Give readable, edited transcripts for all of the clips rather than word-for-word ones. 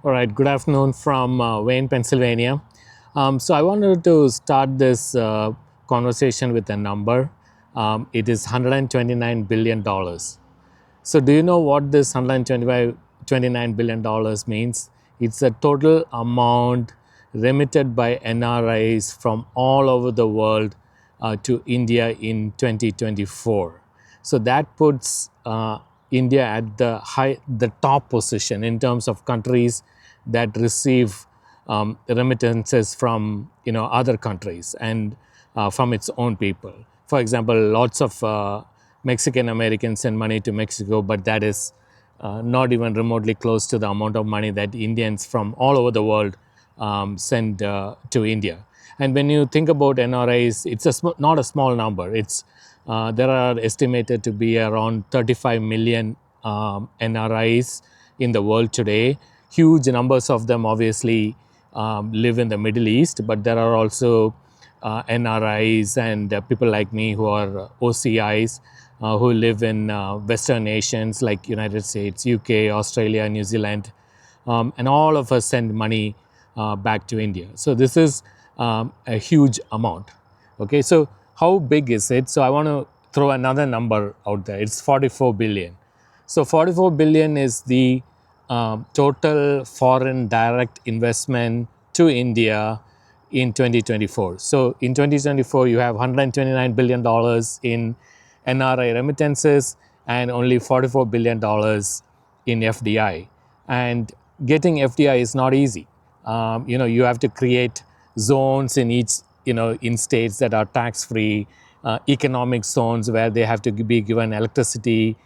All right, good afternoon from Wayne, Pennsylvania. So I wanted to start this conversation with a number. It is $129 billion. So do you know what this $129 billion means? It's a total amount remitted by NRIs from all over the world to India in 2024. So that puts India at the top position in terms of countries that receive remittances from other countries and from its own people. For example, lots of Mexican Americans send money to Mexico, but that is not even remotely close to the amount of money that Indians from all over the world send to India. And when you think about NRIs, it's not a small number. There are estimated to be around 35 million NRIs in the world today. Huge numbers of them obviously live in the Middle East, but there are also NRIs and people like me who are OCIs who live in Western nations like United States, UK, Australia, New Zealand, and all of us send money back to India. So this is a huge amount. Okay, so how big is it? So I want to throw another number out there. It's 44 billion. So 44 billion is the total foreign direct investment to India in 2024. So in 2024, you have $129 billion in NRI remittances and only $44 billion in FDI. And getting FDI is not easy. You have to create zones in each, in states that are tax-free, economic zones where they have to be given electricity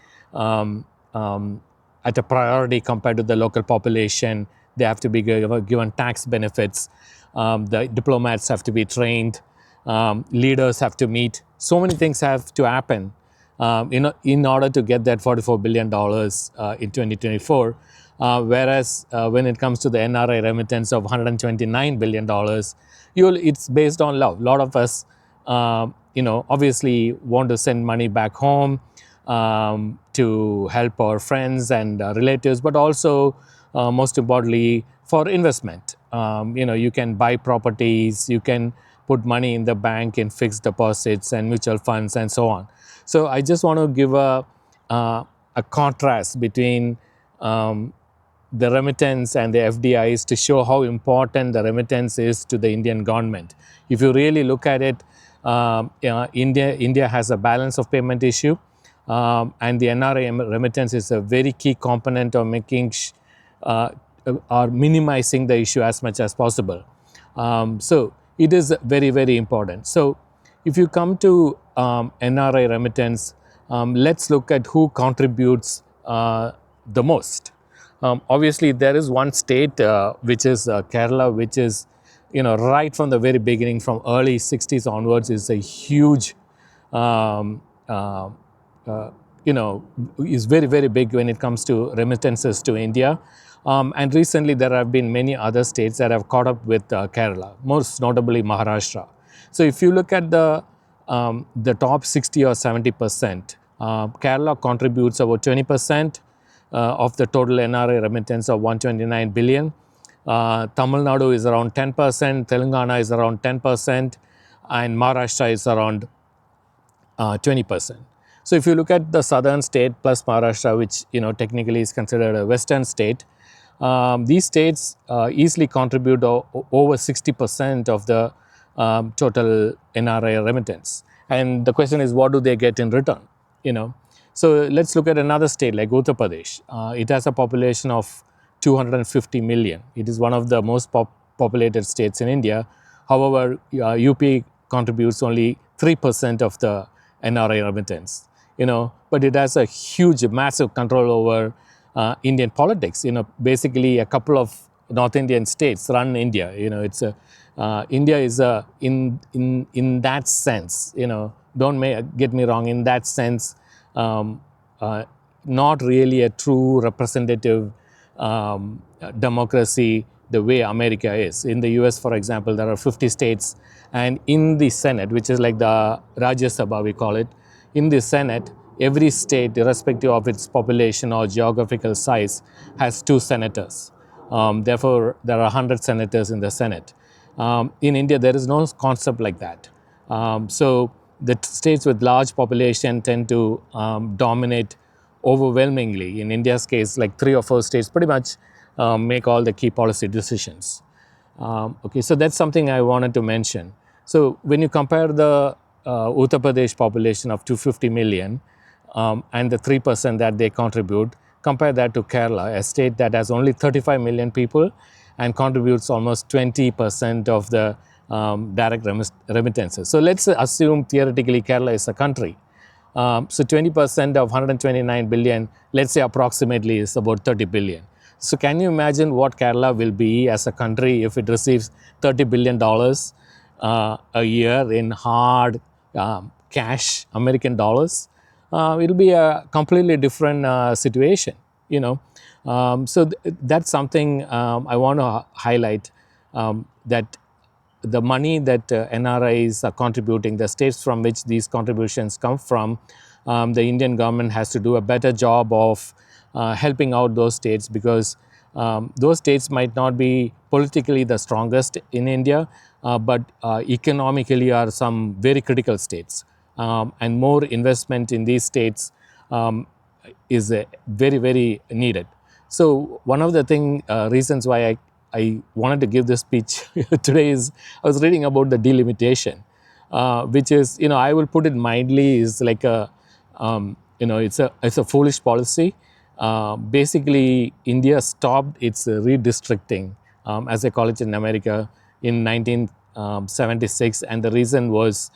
at a priority compared to the local population. They have to be given tax benefits. The diplomats have to be trained. Leaders have to meet. So many things have to happen in order to get that $44 billion in 2024. Whereas when it comes to the NRI remittance of $129 billion, it's based on love. A lot of us, obviously want to send money back home to help our friends and relatives, but also, most importantly, for investment. You can buy properties, you can put money in the bank in fixed deposits and mutual funds and so on. So I just want to give a contrast between the remittance and the FDIs to show how important the remittance is to the Indian government. If you really look at it, India has a balance of payment issue, and the NRI remittance is a very key component of making or minimizing the issue as much as possible. So it is very, very important. So if you come to NRI remittance, let's look at who contributes the most. Obviously, there is one state which is Kerala, which is, right from the very beginning, from early 60s onwards, is a huge, is very, very big when it comes to remittances to India. And recently, there have been many other states that have caught up with Kerala, most notably Maharashtra. So if you look at the top 60 or 70%, Kerala contributes about 20% of the total NRI remittance of 129 billion. Tamil Nadu is around 10%, Telangana is around 10%, and Maharashtra is around 20%. So if you look at the southern state plus Maharashtra, which technically is considered a western state, these states easily contribute over 60% of the total NRI remittance. And the question is, what do they get in return? So let's look at another state like Uttar Pradesh. It has a population of 250 million. It is one of the most populated states in India. However, UP contributes only 3% of the NRI remittance. But it has a huge, massive control over Indian politics. Basically a couple of North Indian states run India. India is in that sense. Don't get me wrong. In that sense, not really a true representative democracy the way America is. In the US, for example, there are 50 states, and in the Senate, which is like the Rajya Sabha, we call it, in the Senate, every state, irrespective of its population or geographical size, has 2 senators. Therefore, there are 100 senators in the Senate. In India, there is no concept like that. So the states with large population tend to dominate overwhelmingly. In India's case, like 3 or 4 states pretty much make all the key policy decisions. Okay, so that's something I wanted to mention. So when you compare the Uttar Pradesh population of 250 million and the 3% that they contribute, compare that to Kerala, a state that has only 35 million people and contributes almost 20% of the direct remittances. So let's assume theoretically Kerala is a country. So 20% of 129 billion, let's say approximately, is about 30 billion. So can you imagine what Kerala will be as a country if it receives $30 billion a year in hard cash American dollars? It'll be a completely different situation, you know. So that's something I want to highlight, that the money that NRIs are contributing, the states from which these contributions come from, the Indian government has to do a better job of helping out those states, because those states might not be politically the strongest in India, but economically are some very critical states. And more investment in these states is very, very needed. So one of the reasons why I wanted to give this speech today is I was reading about the delimitation, which is, I will put it mildly, is like it's a foolish policy. Basically, India stopped its redistricting, as they call it in America, in 1976, and the reason was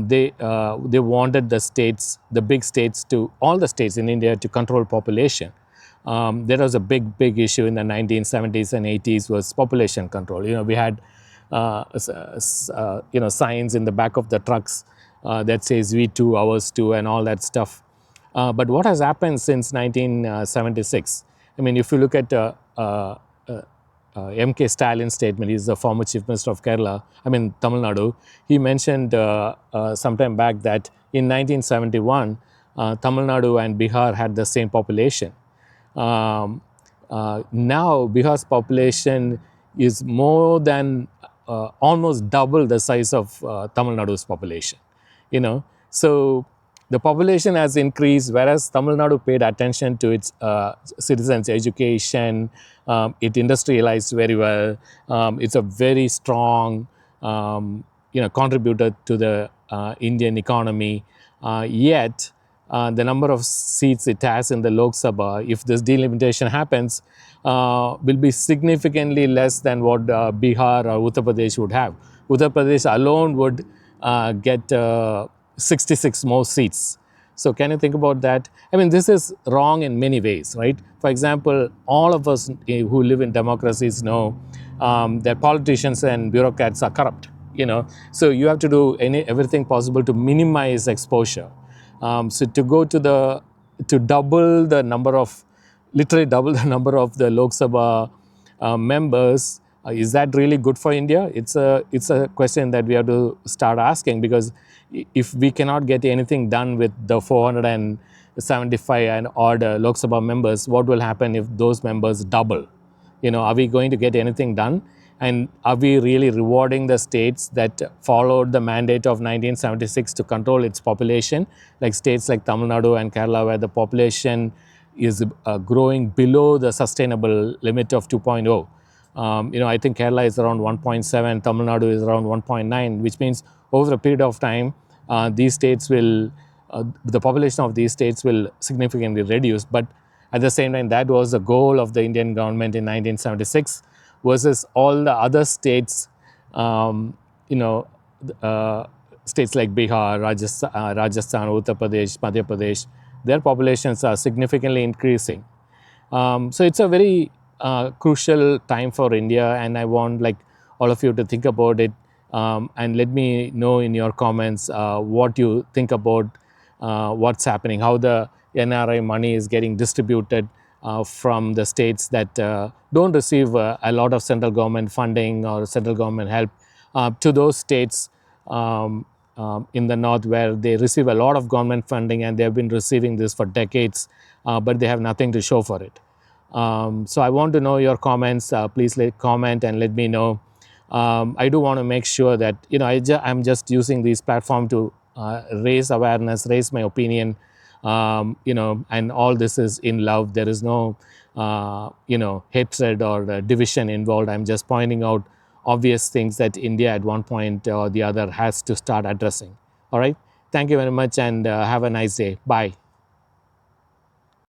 they wanted the states, the big states, to all the states in India to control population. There was a big issue in the 1970s and 80s was population control. We had signs in the back of the trucks that says "We too, ours too," and all that stuff. But what has happened since 1976? I mean, if you look at M.K. Stalin's statement, he's the former Chief Minister of Kerala, Tamil Nadu. He mentioned sometime back that in 1971, Tamil Nadu and Bihar had the same population. Now, Bihar's population is more than almost double the size of Tamil Nadu's population. So the population has increased, whereas Tamil Nadu paid attention to its citizens' education. It industrialized very well. It's a very strong, contributor to the Indian economy. Yet, the number of seats it has in the Lok Sabha, if this delimitation happens, will be significantly less than what Bihar or Uttar Pradesh would have. Uttar Pradesh alone would get 66 more seats. So can you think about that? This is wrong in many ways, right? For example, all of us who live in democracies know that politicians and bureaucrats are corrupt. So you have to do everything possible to minimize exposure. So to double the number of, literally double the number of the Lok Sabha members, is that really good for India? It's a question that we have to start asking, because if we cannot get anything done with the 475 and odd Lok Sabha members, what will happen if those members double? Are we going to get anything done? And are we really rewarding the states that followed the mandate of 1976 to control its population, like states like Tamil Nadu and Kerala, where the population is growing below the sustainable limit of 2.0? I think Kerala is around 1.7, Tamil Nadu is around 1.9, which means over a period of time, the population of these states will significantly reduce. But at the same time, that was the goal of the Indian government in 1976, versus all the other states, states like Bihar, Rajasthan, Uttar Pradesh, Madhya Pradesh, their populations are significantly increasing. So it's a very crucial time for India, and I want all of you to think about it, and let me know in your comments what you think about what's happening, how the NRI money is getting distributed from the states that don't receive a lot of central government funding or central government help, to those states in the north where they receive a lot of government funding and they have been receiving this for decades, but they have nothing to show for it. So I want to know your comments. Please comment and let me know. I do want to make sure that I'm just using this platform to raise awareness, raise my opinion, and all this is in love. There is no hatred or division involved. I'm just pointing out obvious things that India at one point or the other has to start addressing. All right. Thank you very much and have a nice day. Bye.